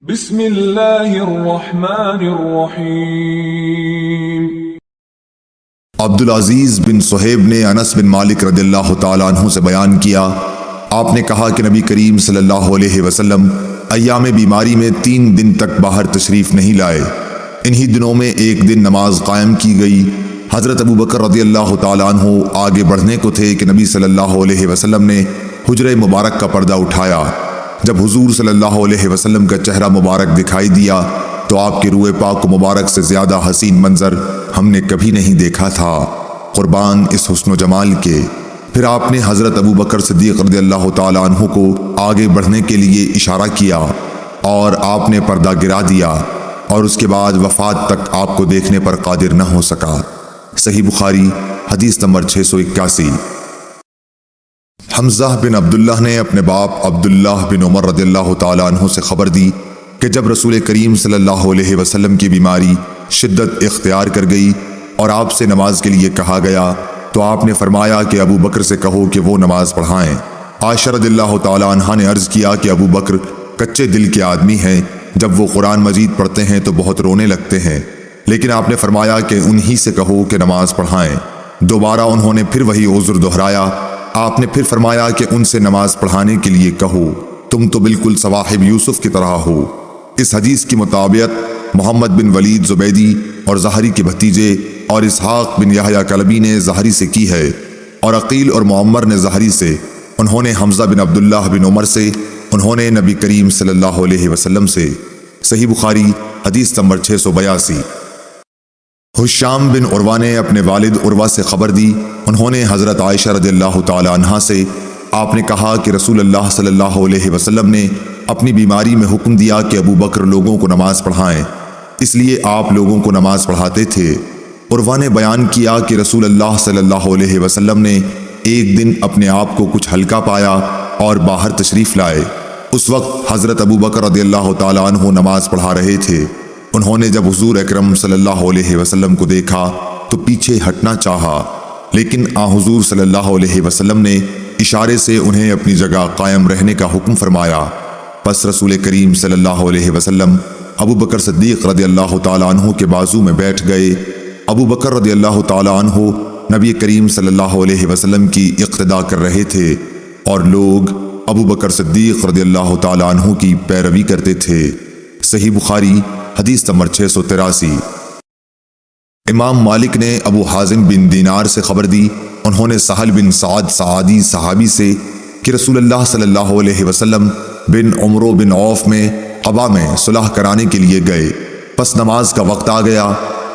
بسم اللہ الرحمن الرحیم۔ عبدالعزیز بن صہیب نے انس بن مالک رضی اللہ تعالیٰ عنہ سے بیان کیا، آپ نے کہا کہ نبی کریم صلی اللہ علیہ وسلم ایام بیماری میں 3 دن تک باہر تشریف نہیں لائے۔ انہی دنوں میں ایک دن نماز قائم کی گئی۔ حضرت ابو بکر رضی اللہ تعالیٰ عنہ آگے بڑھنے کو تھے کہ نبی صلی اللہ علیہ وسلم نے حجرہ مبارک کا پردہ اٹھایا۔ جب حضور صلی اللہ علیہ وسلم کا چہرہ مبارک دکھائی دیا تو آپ کے روئے پاک و مبارک سے زیادہ حسین منظر ہم نے کبھی نہیں دیکھا تھا، قربان اس حسن و جمال کے۔ پھر آپ نے حضرت ابو بکر صدیق رضی اللہ تعالیٰ عنہ کو آگے بڑھنے کے لیے اشارہ کیا اور آپ نے پردہ گرا دیا، اور اس کے بعد وفات تک آپ کو دیکھنے پر قادر نہ ہو سکا۔ صحیح بخاری حدیث نمبر 681۔ حمزہ بن عبداللہ نے اپنے باپ عبداللہ بن عمر رضی اللہ تعالیٰ عنہ سے خبر دی کہ جب رسول کریم صلی اللہ علیہ وسلم کی بیماری شدت اختیار کر گئی اور آپ سے نماز کے لیے کہا گیا تو آپ نے فرمایا کہ ابو بکر سے کہو کہ وہ نماز پڑھائیں۔ عائشہ رضی اللہ تعالیٰ عنہ نے عرض کیا کہ ابو بکر کچے دل کے آدمی ہیں، جب وہ قرآن مجید پڑھتے ہیں تو بہت رونے لگتے ہیں، لیکن آپ نے فرمایا کہ انہی سے کہو کہ نماز پڑھائیں۔ دوبارہ انہوں نے پھر وہی عذر دہرایا۔ آپ نے پھر فرمایا کہ ان سے نماز پڑھانے کے لیے کہو، تم تو بالکل صواحب یوسف کی طرح ہو۔ اس حدیث کی مطابقت محمد بن ولید زبیدی اور زہری کے بھتیجے اور اسحاق بن یحییٰ کلبی نے زہری سے کی ہے، اور عقیل اور معمر نے زہری سے، انہوں نے حمزہ بن عبداللہ بن عمر سے، انہوں نے نبی کریم صلی اللہ علیہ وسلم سے۔ صحیح بخاری حدیث نمبر 682۔ حشام بن عروہ نے اپنے والد عروہ سے خبر دی، انہوں نے حضرت عائشہ رضی اللہ تعالی عنہا سے، آپ نے کہا کہ رسول اللہ صلی اللہ علیہ وسلم نے اپنی بیماری میں حکم دیا کہ ابو بکر لوگوں کو نماز پڑھائیں، اس لیے آپ لوگوں کو نماز پڑھاتے تھے۔ عروہ نے بیان کیا کہ رسول اللہ صلی اللہ علیہ وسلم نے ایک دن اپنے آپ کو کچھ ہلکا پایا اور باہر تشریف لائے۔ اس وقت حضرت ابو بکر رضی اللہ تعالی عنہ نماز پڑھا رہے تھے۔ انہوں نے جب حضور اکرم صلی اللہ علیہ وسلم کو دیکھا تو پیچھے ہٹنا چاہا، لیکن حضور صلی اللہ علیہ وسلم نے اشارے سے انہیں اپنی جگہ قائم رہنے کا حکم فرمایا۔ پس رسول کریم صلی اللہ علیہ وسلم ابو بکر صدیق رضی اللہ تعالیٰ عنہ کے بازو میں بیٹھ گئے۔ ابو بکر رضی اللہ تعالیٰ عنہ نبی کریم صلی اللہ علیہ وسلم کی اقتداء کر رہے تھے، اور لوگ ابو بکر صدیق رضی اللہ تعالیٰ عنہ کی پیروی کرتے تھے۔ صحیح بخاری حدیث نمبر 683۔ امام مالک نے ابو حازم بن دینار سے خبر دی، انہوں نے سہل بن سعد سعادی صحابی سے کہ رسول اللہ صلی اللہ علیہ وسلم بن عمرو بن عوف میں قبا میں صلح کرانے کے لیے گئے۔ پس نماز کا وقت آ گیا۔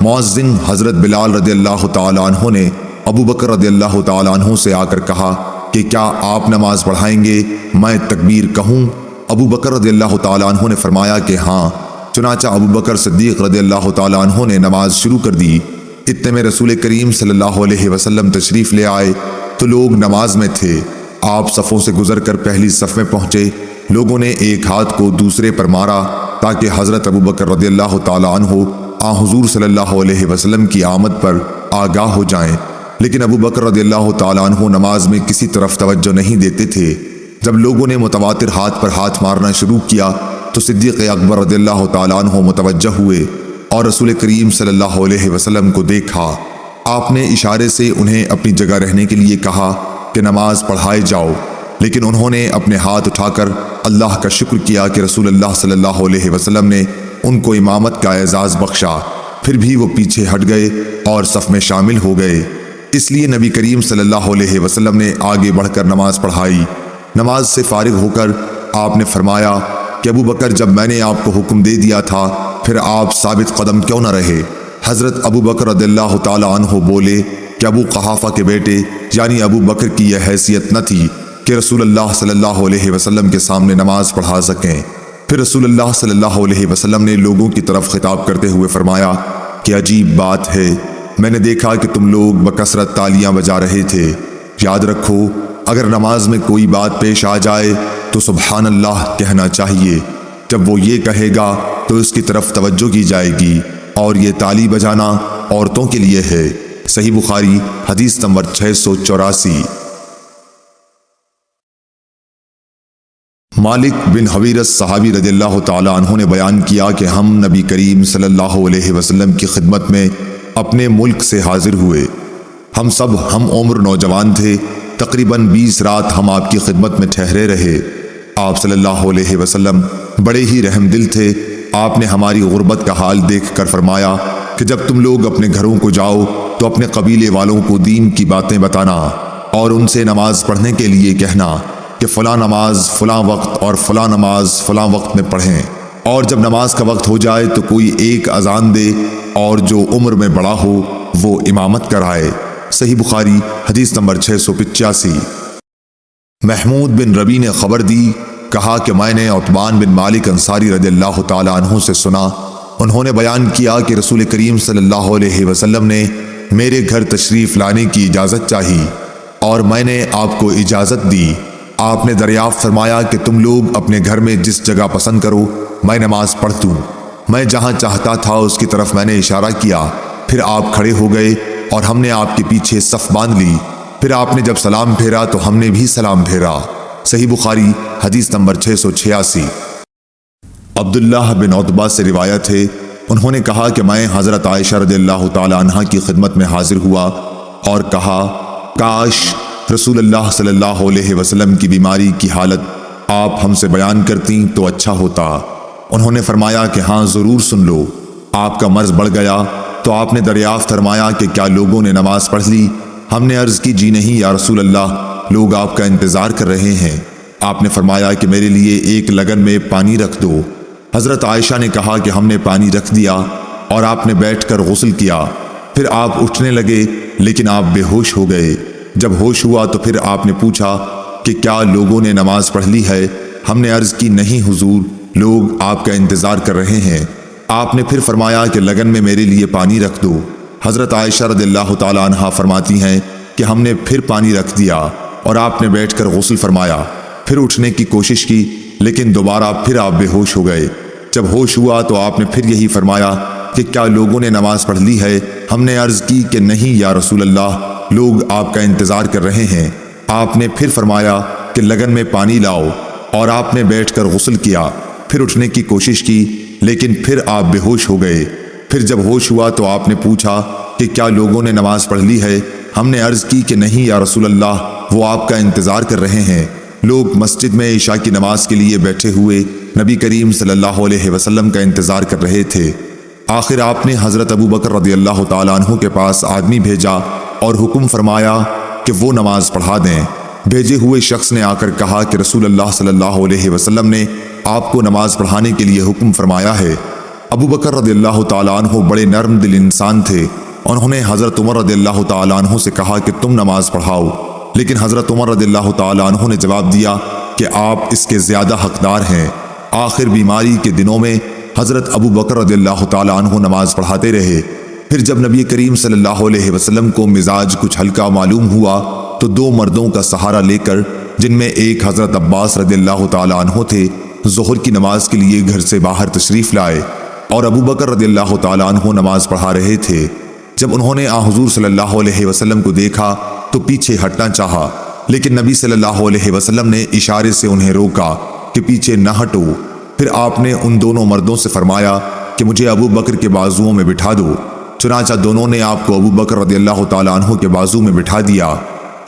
مؤذن حضرت بلال رضی اللہ تعالیٰ عنہ نے ابو بکر رضی اللہ تعالیٰ عنہ سے آ کر کہا کہ کیا آپ نماز پڑھائیں گے؟ میں تکبیر کہوں؟ ابو بکر رضی اللہ تعالیٰ عنہ نے فرمایا کہ ہاں۔ چنانچہ ابو بکر صدیق رضی اللہ تعالیٰ عنہ نے نماز شروع کر دی۔ اتنے میں رسول کریم صلی اللہ علیہ وسلم تشریف لے آئے تو لوگ نماز میں تھے۔ آپ صفوں سے گزر کر پہلی صف میں پہنچے۔ لوگوں نے ایک ہاتھ کو دوسرے پر مارا تاکہ حضرت ابو بکر رضی اللہ تعالیٰ عنہ حضور صلی اللہ علیہ وسلم کی آمد پر آگاہ ہو جائیں، لیکن ابو بکر رضی اللہ تعالیٰ عنہ نماز میں کسی طرف توجہ نہیں دیتے تھے۔ جب لوگوں نے متواتر ہاتھ پر ہاتھ مارنا شروع کیا تو صدیق اکبر رضی اللہ تعالیٰ عنہ متوجہ ہوئے اور رسول کریم صلی اللہ علیہ وسلم کو دیکھا۔ آپ نے اشارے سے انہیں اپنی جگہ رہنے کے لیے کہا کہ نماز پڑھائے جاؤ، لیکن انہوں نے اپنے ہاتھ اٹھا کر اللہ کا شکر کیا کہ رسول اللہ صلی اللہ علیہ وسلم نے ان کو امامت کا اعزاز بخشا۔ پھر بھی وہ پیچھے ہٹ گئے اور صف میں شامل ہو گئے۔ اس لیے نبی کریم صلی اللہ علیہ وسلم نے آگے بڑھ کر نماز پڑھائی۔ نماز سے فارغ ہو کر آپ نے فرمایا کہ ابو بکر جب میں نے آپ کو حکم دے دیا تھا پھر آپ ثابت قدم کیوں نہ رہے؟ حضرت ابو بکر رضی اللہ تعالیٰ عنہ بولے کہ ابو قحافہ کے بیٹے یعنی ابو بکر کی یہ حیثیت نہ تھی کہ رسول اللہ صلی اللہ علیہ وسلم کے سامنے نماز پڑھا سکیں۔ پھر رسول اللہ صلی اللہ علیہ وسلم نے لوگوں کی طرف خطاب کرتے ہوئے فرمایا کہ عجیب بات ہے، میں نے دیکھا کہ تم لوگ بکثرت تالیاں بجا رہے تھے۔ یاد رکھو، اگر نماز میں کوئی بات پیش آ جائے تو سبحان اللہ کہنا چاہیے۔ جب وہ یہ کہے گا تو اس کی طرف توجہ کی جائے گی، اور یہ تالی بجانا عورتوں کے لیے ہے۔ صحیح بخاری حدیث نمبر 684۔ مالک بن حویرث صحابی رضی اللہ تعالی عنہ نے بیان کیا کہ ہم نبی کریم صلی اللہ علیہ وسلم کی خدمت میں اپنے ملک سے حاضر ہوئے۔ ہم سب ہم عمر نوجوان تھے۔ تقریباً 20 رات ہم آپ کی خدمت میں ٹھہرے رہے۔ آپ صلی اللہ علیہ وسلم بڑے ہی رحم دل تھے۔ آپ نے ہماری غربت کا حال دیکھ کر فرمایا کہ جب تم لوگ اپنے گھروں کو جاؤ تو اپنے قبیلے والوں کو دین کی باتیں بتانا اور ان سے نماز پڑھنے کے لیے کہنا کہ فلاں نماز فلاں وقت اور فلاں نماز فلاں وقت میں پڑھیں، اور جب نماز کا وقت ہو جائے تو کوئی ایک اذان دے اور جو عمر میں بڑا ہو وہ امامت کرائے۔ صحیح بخاری حدیث نمبر 685۔ محمود بن ربی نے خبر دی، کہا کہ میں نے عتبان بن مالک انصاری رضی اللہ تعالی عنہ سے سنا، انہوں نے بیان کیا کہ رسول کریم صلی اللہ علیہ وسلم نے میرے گھر تشریف لانے کی اجازت چاہی اور میں نے آپ کو اجازت دی۔ آپ نے دریافت فرمایا کہ تم لوگ اپنے گھر میں جس جگہ پسند کرو میں نماز پڑھ دوں۔ میں جہاں چاہتا تھا اس کی طرف میں نے اشارہ کیا، پھر آپ کھڑے ہو گئے اور ہم نے آپ کے پیچھے صف باندھ لی۔ پھر آپ نے جب سلام پھیرا تو ہم نے بھی سلام پھیرا۔ صحیح بخاری حدیث نمبر 686۔ عبداللہ بن عتبہ سے روایت ہے، انہوں نے کہا کہ میں حضرت عائشہ رضی اللہ تعالی عنہا کی خدمت میں حاضر ہوا اور کہا کاش رسول اللہ صلی اللہ علیہ وسلم کی بیماری کی حالت آپ ہم سے بیان کرتیں تو اچھا ہوتا۔ انہوں نے فرمایا کہ ہاں ضرور سن لو۔ آپ کا مرض بڑھ گیا تو آپ نے دریافت فرمایا کہ کیا لوگوں نے نماز پڑھ لی؟ ہم نے عرض کی جی نہیں یا رسول اللہ، لوگ آپ کا انتظار کر رہے ہیں۔ آپ نے فرمایا کہ میرے لیے ایک لگن میں پانی رکھ دو۔ حضرت عائشہ نے کہا کہ ہم نے پانی رکھ دیا اور آپ نے بیٹھ کر غسل کیا۔ پھر آپ اٹھنے لگے لیکن آپ بے ہوش ہو گئے۔ جب ہوش ہوا تو پھر آپ نے پوچھا کہ کیا لوگوں نے نماز پڑھ لی ہے؟ ہم نے عرض کی نہیں حضور، لوگ آپ کا انتظار کر رہے ہیں۔ آپ نے پھر فرمایا کہ لگن میں میرے لیے پانی رکھ دو۔ حضرت عائشہ رضی اللہ تعالی عنہا فرماتی ہیں کہ ہم نے پھر پانی رکھ دیا اور آپ نے بیٹھ کر غسل فرمایا، پھر اٹھنے کی کوشش کی لیکن دوبارہ پھر آپ بے ہوش ہو گئے۔ جب ہوش ہوا تو آپ نے پھر یہی فرمایا کہ کیا لوگوں نے نماز پڑھ لی ہے؟ ہم نے عرض کی کہ نہیں یا رسول اللہ، لوگ آپ کا انتظار کر رہے ہیں۔ آپ نے پھر فرمایا کہ لگن میں پانی لاؤ اور آپ نے بیٹھ کر غسل کیا، پھر اٹھنے کی کوشش کی لیکن پھر آپ بے ہوش ہو گئے۔ پھر جب ہوش ہوا تو آپ نے پوچھا کہ کیا لوگوں نے نماز پڑھ لی ہے؟ ہم نے عرض کی کہ نہیں یا رسول اللہ، وہ آپ کا انتظار کر رہے ہیں۔ لوگ مسجد میں عشاء کی نماز کے لیے بیٹھے ہوئے نبی کریم صلی اللہ علیہ وسلم کا انتظار کر رہے تھے۔ آخر آپ نے حضرت ابو بکر رضی اللہ تعالیٰ عنہ کے پاس آدمی بھیجا اور حکم فرمایا کہ وہ نماز پڑھا دیں۔ بھیجے ہوئے شخص نے آ کر کہا کہ رسول اللہ صلی اللہ علیہ وسلم نے آپ کو نماز پڑھانے کے لیے حکم فرمایا ہے۔ ابو بکر رضی اللہ تعالیٰ عنہ بڑے نرم دل انسان تھے۔ انہوں نے حضرت عمر رضی اللہ تعالیٰ عنہ سے کہا کہ تم نماز پڑھاؤ، لیکن حضرت عمر رضی اللہ تعالیٰ عنہ نے جواب دیا کہ آپ اس کے زیادہ حقدار ہیں۔ آخر بیماری کے دنوں میں حضرت ابو بکر رضی اللہ تعالیٰ عنہ نماز پڑھاتے رہے۔ پھر جب نبی کریم صلی اللہ علیہ وسلم کو مزاج کچھ ہلکا معلوم ہوا تو 2 مردوں کا سہارا لے کر، جن میں ایک حضرت عباس رضی اللہ تعالیٰ عنہ تھے، ظہر کی نماز کے لیے گھر سے باہر تشریف لائے اور ابو بکر رضی اللہ تعالیٰ عنہ نماز پڑھا رہے تھے۔ جب انہوں نے حضور صلی اللہ علیہ وسلم کو دیکھا تو پیچھے ہٹنا چاہا، لیکن نبی صلی اللہ علیہ وسلم نے اشارے سے انہیں روکا کہ پیچھے نہ ہٹو۔ پھر آپ نے ان دونوں مردوں سے فرمایا کہ مجھے ابو بکر کے بازوؤں میں بٹھا دو۔ چنانچہ دونوں نے آپ کو ابو بکر رضی اللہ تعالیٰ عنہ کے بازو میں بٹھا دیا۔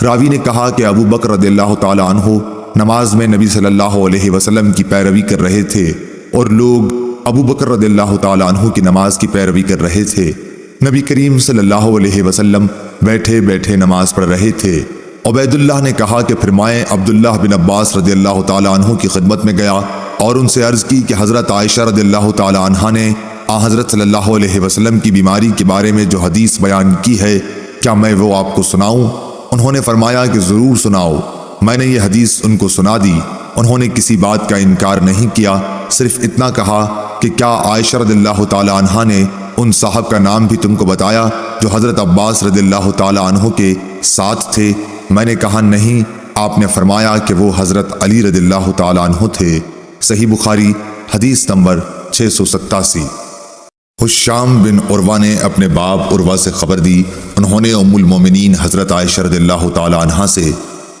راوی نے کہا کہ ابو بکر رضی اللہ تعالیٰ عنہ نماز میں نبی صلی اللہ علیہ وسلم کی پیروی کر رہے تھے اور لوگ ابو بکر رضی اللہ تعالیٰ عنہ کی نماز کی پیروی کر رہے تھے۔ نبی کریم صلی اللہ علیہ وسلم بیٹھے بیٹھے نماز پڑھ رہے تھے۔ عبید اللہ نے کہا کہ پھر میں عبداللہ بن عباس رضی اللہ تعالیٰ عنہ کی خدمت میں گیا اور ان سے عرض کی کہ حضرت عائشہ رضی اللہ تعالیٰ عنہ نے حضرت صلی اللہ علیہ وسلم کی بیماری کے بارے میں جو حدیث بیان کی ہے، کیا میں وہ آپ کو سناؤں؟ انہوں نے فرمایا کہ ضرور سناؤ۔ میں نے یہ حدیث ان کو سنا دی۔ انہوں نے کسی بات کا انکار نہیں کیا، صرف اتنا کہا کہ کیا عائشہ رضی اللہ تعالیٰ عنہ نے ان صاحب کا نام بھی تم کو بتایا جو حضرت عباس رضی اللہ تعالیٰ عنہ کے ساتھ تھے؟ میں نے کہا نہیں۔ آپ نے فرمایا کہ وہ حضرت علی رضی اللہ تعالیٰ عنہ تھے۔ صحیح بخاری حدیث نمبر 687۔ حشام بن عروہ نے اپنے باپ عروہ سے خبر دی، انہوں نے ام المومنین حضرت عائشہ رضی اللہ تعالیٰ عنہا سے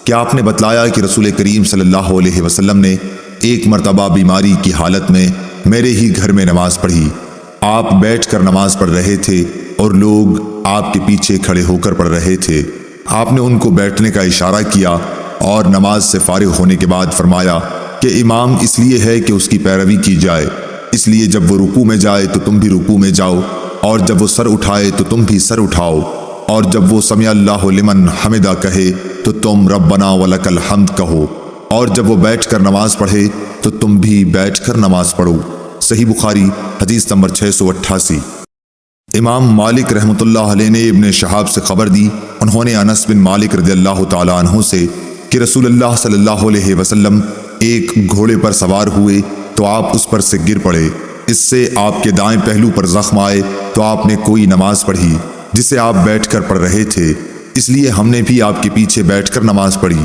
کہ آپ نے بتلایا کہ رسول کریم صلی اللہ علیہ وسلم نے ایک مرتبہ بیماری کی حالت میں میرے ہی گھر میں نماز پڑھی۔ آپ بیٹھ کر نماز پڑھ رہے تھے اور لوگ آپ کے پیچھے کھڑے ہو کر پڑھ رہے تھے۔ آپ نے ان کو بیٹھنے کا اشارہ کیا اور نماز سے فارغ ہونے کے بعد فرمایا کہ امام اس لیے ہے کہ اس کی پیروی کی جائے، اس لیے جب وہ رکوع میں جائے تو تم بھی رکوع میں جاؤ، اور جب وہ سر اٹھائے تو تم بھی سر اٹھاؤ، اور جب وہ سمع اللہ لمن حمدہ کہے تو تم ربنا ولک الحمد کہو، اور جب وہ بیٹھ کر نماز پڑھے تو تم بھی بیٹھ کر نماز پڑھو۔ صحیح بخاری حدیث نمبر 688۔ امام مالک رحمۃ اللہ علیہ نے ابن شہاب سے خبر دی، انہوں نے انس بن مالک رضی اللہ تعالی عنہ سے کہ رسول اللہ صلی اللہ علیہ وسلم ایک گھوڑے پر سوار ہوئے تو آپ اس پر سے گر پڑے، اس سے آپ کے دائیں پہلو پر زخم آئے تو آپ نے کوئی نماز پڑھی جسے آپ بیٹھ کر پڑھ رہے تھے، اس لیے ہم نے بھی آپ کے پیچھے بیٹھ کر نماز پڑھی۔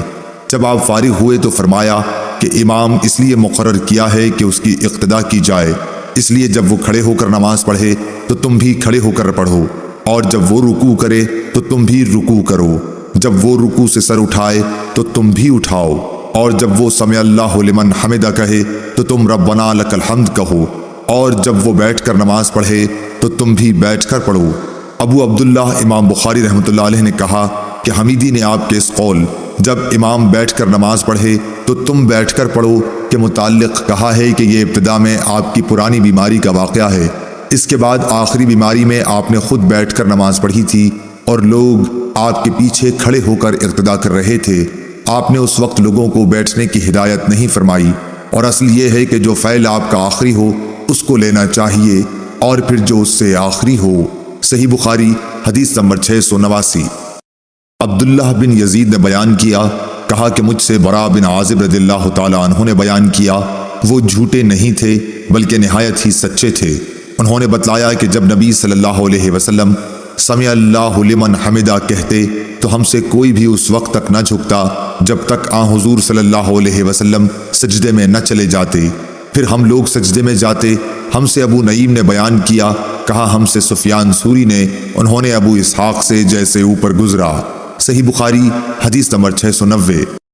جب آپ فارغ ہوئے تو فرمایا کہ امام اس لیے مقرر کیا ہے کہ اس کی اقتداء کی جائے، اس لیے جب وہ کھڑے ہو کر نماز پڑھے تو تم بھی کھڑے ہو کر پڑھو، اور جب وہ رکوع کرے تو تم بھی رکوع کرو، جب وہ رکوع سے سر اٹھائے تو تم بھی اٹھاؤ، اور جب وہ سمع اللہ لمن حمدہ کہے تو تم ربنا لک الحمد کہو، اور جب وہ بیٹھ کر نماز پڑھے تو تم بھی بیٹھ کر پڑھو۔ ابو عبداللہ امام بخاری رحمۃ اللہ علیہ نے کہا کہ حمیدی نے آپ کے اس قول جب امام بیٹھ کر نماز پڑھے تو تم بیٹھ کر پڑھو کے متعلق کہا ہے کہ یہ ابتدا میں آپ کی پرانی بیماری کا واقعہ ہے، اس کے بعد آخری بیماری میں آپ نے خود بیٹھ کر نماز پڑھی تھی اور لوگ آپ کے پیچھے کھڑے ہو کر اقتداء کر رہے تھے۔ آپ نے اس وقت لوگوں کو بیٹھنے کی ہدایت نہیں فرمائی، اور اصل یہ ہے کہ جو فعل آپ کا آخری ہو اس کو لینا چاہیے، اور پھر جو اس سے آخری ہو۔ صحیح بخاری حدیث نمبر 689۔ عبداللہ بن یزید نے بیان کیا، کہا کہ مجھ سے برا بن عازب رضی اللہ تعالی عنہ نے بیان کیا، وہ جھوٹے نہیں تھے بلکہ نہایت ہی سچے تھے۔ انہوں نے بتلایا کہ جب نبی صلی اللہ علیہ وسلم سمع اللہ لمن حمدہ کہتے تو ہم سے کوئی بھی اس وقت تک نہ جھکتا جب تک حضور صلی اللہ علیہ وسلم سجدے میں نہ چلے جاتے، پھر ہم لوگ سجدے میں جاتے۔ ہم سے ابو نعیم نے بیان کیا، کہا ہم سے سفیان سوری نے، انہوں نے ابو اسحاق سے جیسے اوپر گزرا۔ صحیح بخاری حدیث نمبر 690۔